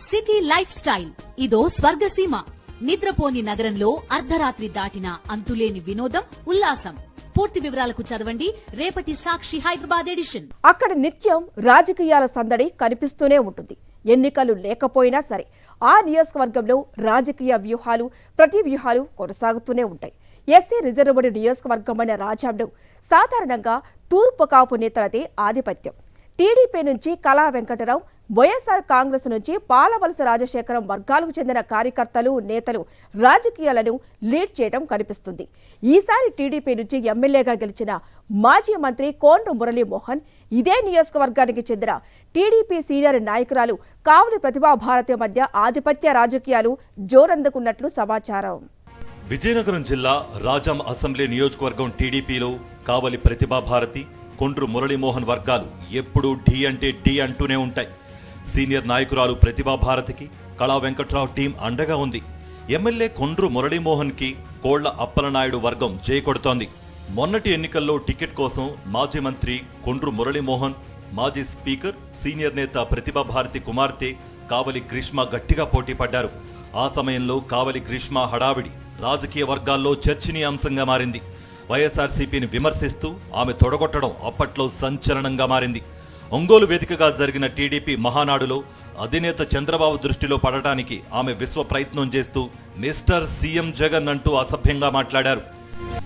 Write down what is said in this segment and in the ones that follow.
City life style ఇదో స్వర్గసీమ. నిద్రపోని నగరంలో అర్ధరాత్రి దాటిన అంతులేని వినోదం, ఉల్లాసం. పూర్తి వివరాలకు చదవండి రేపటి సాక్షి హైదరాబాద్ ఎడిషన్. అక్కడ నిత్యం రాజకీయాల సందడి కనిపిస్తూనే ఉంటుంది. ఎన్నికలు లేకపోయినా సరే ఆ నియోజకవర్గంలో రాజకీయ వ్యూహాలు, ప్రతి వ్యూహాలు కొనసాగుతూనే ఉంటాయి. ఎస్సీ రిజర్వ్డ్ నియోజకవర్గమైన రాజాంలో సాధారణంగా తూర్పు కాపు నేతలదే ఆధిపత్యం. టీడీపీ నుంచి కళా వెంకటరావు, వైఎస్ఆర్ కాంగ్రెస్ నుంచి పాలవలస రాజశేఖరం వర్గాలకు చెందిన కార్యకర్తలు, నేతలు రాజకీయాలను లీడ్ చేయడం కనిపిస్తుంది. ఈసారి టీడీపీ నుంచి ఎమ్మెల్యేగా గెలిచిన మాజీ మంత్రి కోండ్రు మురళీమోహన్ ఇదే నియోజకవర్గానికి చెందిన టీడీపీ సీనియర్ నాయకురాలు కావలి ప్రతిభాభారతి మధ్య ఆధిపత్య రాజకీయాలు జోరందుకున్నట్లు సమాచారం. విజయనగరం జిల్లా రాజాం అసెంబ్లీ నియోజకవర్గం టీడీపీలో కావలి ప్రతిభాభారతి, కొండ్రు మురళీమోహన్ వర్గాలు ఎప్పుడూ ఢీ అంటే ఢీ అంటూనే ఉంటాయి. సీనియర్ నాయకురాలు ప్రతిభాభారతికి కళా వెంకట్రావు టీం అండగా ఉంది. ఎమ్మెల్యే కొండ్రు మురళీమోహన్కి కోళ్ల అప్పలనాయుడు వర్గం జై కొడుతోంది. మొన్నటి ఎన్నికల్లో టికెట్ కోసం మాజీ మంత్రి కొండ్రు మురళీమోహన్, మాజీ స్పీకర్ సీనియర్ నేత ప్రతిభాభారతి కుమార్తె కావలి గ్రీష్మ గట్టిగా పోటీ పడ్డారు. ఆ సమయంలో కావలి గ్రీష్మ హడావిడి రాజకీయ వర్గాల్లో చర్చనీయాంశంగా మారింది. వైఎస్ఆర్సీపీని విమర్శిస్తూ ఆమె తొడగొట్టడం అప్పట్లో సంచలనంగా మారింది. ఒంగోలు వేదికగా జరిగిన టీడీపీ మహానాడులో అధినేత చంద్రబాబు దృష్టిలో పడటానికి ఆమె విశ్వ ప్రయత్నం చేస్తూ మిస్టర్ సీఎం జగన్ అంటూ అసభ్యంగా మాట్లాడారు.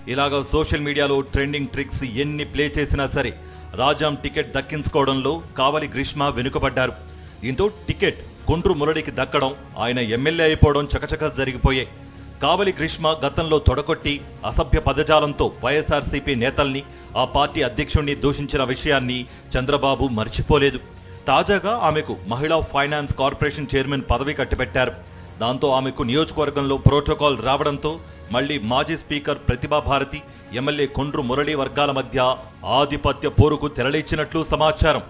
ఇలాగా సోషల్ మీడియాలో ట్రెండింగ్ ట్రిక్స్ ఎన్ని ప్లే చేసినా సరే రాజాం టికెట్ దక్కించుకోవడంలో కావలి గ్రీష్మ వెనుకబడ్డారు. దీంతో టికెట్ కొండ్రు మురళికి దక్కడం, ఆయన ఎమ్మెల్యే అయిపోవడం చకచకా జరిగిపోయాయి. కావలి గ్రీష్మ గతంలో తొడగొట్టి అసభ్య పదజాలంతో వైఎస్ఆర్సీపీ నేతల్ని, ఆ పార్టీ అధ్యక్షుడిని దూషించిన విషయాన్ని చంద్రబాబు మర్చిపోలేదు. తాజాగా ఆమెకు మహిళా ఫైనాన్స్ కార్పొరేషన్ చైర్మన్ పదవి కట్టిపెట్టారు. దాంతో ఆమెకు నియోజకవర్గంలో ప్రోటోకాల్ రావడంతో మళ్లీ మాజీ స్పీకర్ ప్రతిభాభారతి, ఎమ్మెల్యే కొండ్రు మురళి వర్గాల మధ్య ఆధిపత్య పోరుకు తెరలేచినట్లు సమాచారం.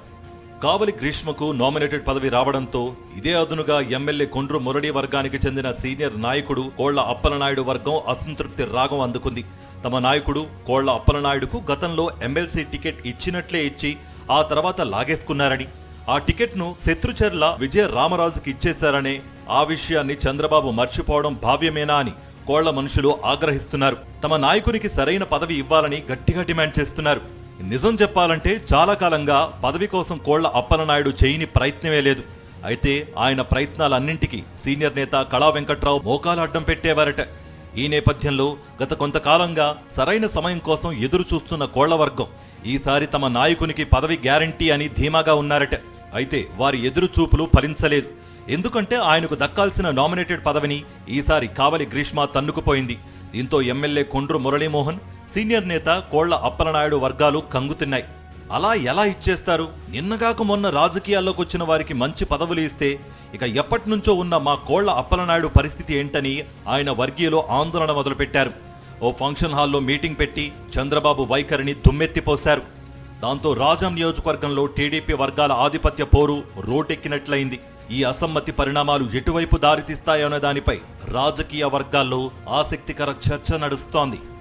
కావలి గ్రీష్మకు నామినేటెడ్ పదవి రావడంతో ఇదే అదునుగా ఎమ్మెల్యే కొండ్రు మురళి వర్గానికి చెందిన సీనియర్ నాయకుడు కోళ్ల అప్పలనాయుడు వర్గం అసంతృప్తి రాగం అందుకుంది. తమ నాయకుడు కోళ్ల అప్పలనాయుడుకు గతంలో ఎమ్మెల్సీ టికెట్ ఇచ్చినట్లే ఇచ్చి ఆ తర్వాత లాగేసుకున్నారని, ఆ టికెట్ను శత్రుచర్ల విజయ రామరాజుకి ఇచ్చేశారనే ఆ విషయాన్ని చంద్రబాబు మర్చిపోవడం భావ్యమేనా అని కోళ్ల మనుషులు ఆగ్రహిస్తున్నారు. తమ నాయకునికి సరైన పదవి ఇవ్వాలని గట్టిగా డిమాండ్ చేస్తున్నారు. నిజం చెప్పాలంటే చాలా కాలంగా పదవి కోసం కోళ్ల అప్పలనాయుడు చేయని ప్రయత్నమే లేదు. అయితే ఆయన ప్రయత్నాలన్నింటికీ సీనియర్ నేత కళా వెంకట్రావు మోకాలు అడ్డం పెట్టేవారట. ఈ నేపథ్యంలో గత కొంతకాలంగా సరైన సమయం కోసం ఎదురు చూస్తున్న కోళ్ల వర్గం ఈసారి తమ నాయకునికి పదవి గ్యారంటీ అని ధీమాగా ఉన్నారట. అయితే వారి ఎదురు చూపులు ఫలించలేదు. ఎందుకంటే ఆయనకు దక్కాల్సిన నామినేటెడ్ పదవిని ఈసారి కావలి గ్రీష్మ తన్నుకుపోయింది. దీంతో ఎమ్మెల్యే కొండ్రు మురళీమోహన్, సీనియర్ నేత కోళ్ల అప్పలనాయుడు వర్గాలు కంగుతున్నాయి. అలా ఎలా ఇచ్చేస్తారు? నిన్నగాక మొన్న రాజకీయాల్లోకి వచ్చిన వారికి మంచి పదవులు ఇస్తే ఇక ఎప్పటి నుంచో ఉన్న మా కోళ్ల అప్పలనాయుడు పరిస్థితి ఏంటని ఆయన వర్గీయులు ఆందోళన మొదలుపెట్టారు. ఓ ఫంక్షన్ హాల్లో మీటింగ్ పెట్టి చంద్రబాబు వైఖరిని దుమ్మెత్తిపోశారు. దాంతో రాజాం నియోజకవర్గంలో టీడీపీ వర్గాల ఆధిపత్య పోరు రోటెక్కినట్లయింది. ఈ అసమ్మతి పరిణామాలు ఎటువైపు దారితీస్తాయనే దానిపై రాజకీయ వర్గాల్లో ఆసక్తికర చర్చ నడుస్తోంది.